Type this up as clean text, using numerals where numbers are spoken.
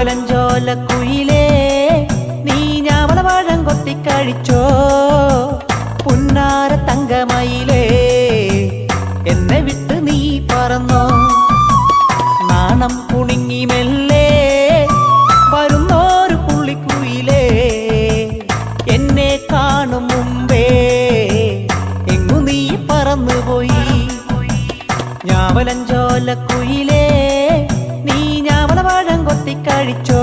ഞാവലഞ്ചോലക്കുയിലേ നീ ഞാവളപഴം കൊത്തിക്കഴിച്ചോ പുന്നാര തങ്കമയിലേ എന്നെ വിട്ട് നീ പറന്നോ നാണം കുണുങ്ങി മെല്ലെ വരുന്നോരു പുള്ളിക്കുയിലേ എന്നെ കാണും മുമ്പേ എങ്ങു നീ പറന്നുപോയി ഞാവലഞ്ചോലക്കുയിലേ നീ ഞാവളപഴം കൊത്തിക്കഴിച്ചോ